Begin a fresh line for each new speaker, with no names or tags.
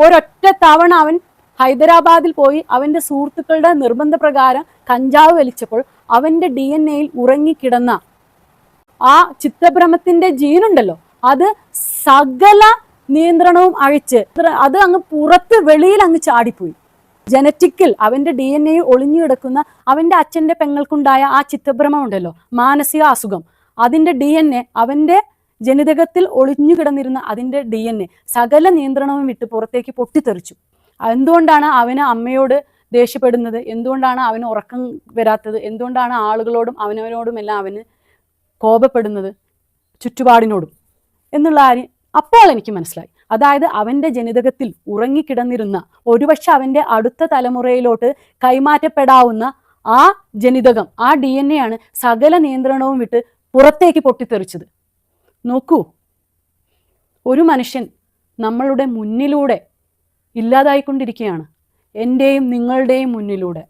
ഒരൊറ്റ തവണ അവൻ ഹൈദരാബാദിൽ പോയി അവൻ്റെ സുഹൃത്തുക്കളുടെ നിർബന്ധപ്രകാരം കഞ്ചാവ് വലിച്ചപ്പോൾ അവൻ്റെ DNA-യിൽ ഉറങ്ങിക്കിടന്ന ആ ചിത്തഭ്രമത്തിന്റെ ജീനുണ്ടല്ലോ, അത് സകല നിയന്ത്രണവും അഴിച്ച് അത് അങ്ങ് പുറത്ത് വെളിയിൽ അങ്ങ് ചാടിപ്പോയി. ജനറ്റിക്കിൽ അവൻ്റെ DNA-യിൽ ഒളിഞ്ഞു കിടക്കുന്ന അവൻ്റെ അച്ഛൻ്റെ പെങ്ങൾക്കുണ്ടായ ആ ചിത്തഭ്രമം ഉണ്ടല്ലോ, മാനസിക അസുഖം, അതിൻ്റെ DNA, അവൻ്റെ ജനിതകത്തിൽ ഒളിഞ്ഞു കിടന്നിരുന്ന അതിൻ്റെ DNA സകല നിയന്ത്രണവും വിട്ട് പുറത്തേക്ക് പൊട്ടിത്തെറിച്ചു. എന്തുകൊണ്ടാണ് അവന് അമ്മയോട് ദേഷ്യപ്പെടുന്നത്? എന്തുകൊണ്ടാണ് അവന് ഉറക്കം വരാത്തത്? എന്തുകൊണ്ടാണ് ആളുകളോടും അവനവനോടും എല്ലാം അവന് കോപപ്പെടുന്നത്, ചുറ്റുപാടിനോടും എന്നുള്ള കാര്യം അപ്പോൾ എനിക്ക് മനസ്സിലായി. അതായത് അവൻ്റെ ജനിതകത്തിൽ ഉറങ്ങിക്കിടന്നിരുന്ന, ഒരുപക്ഷെ അവൻ്റെ അടുത്ത തലമുറയിലോട്ട് കൈമാറ്റപ്പെടാവുന്ന ആ ജനിതകം, ആ DNA ആണ് സകല നിയന്ത്രണവും വിട്ട് പുറത്തേക്ക് പൊട്ടിത്തെറിച്ചത്. നോക്കൂ, ഒരു മനുഷ്യൻ നമ്മളുടെ മുന്നിലൂടെ ഇല്ലാതായിക്കൊണ്ടിരിക്കുകയാണ്, എൻ്റെയും നിങ്ങളുടെയും മുന്നിലൂടെ.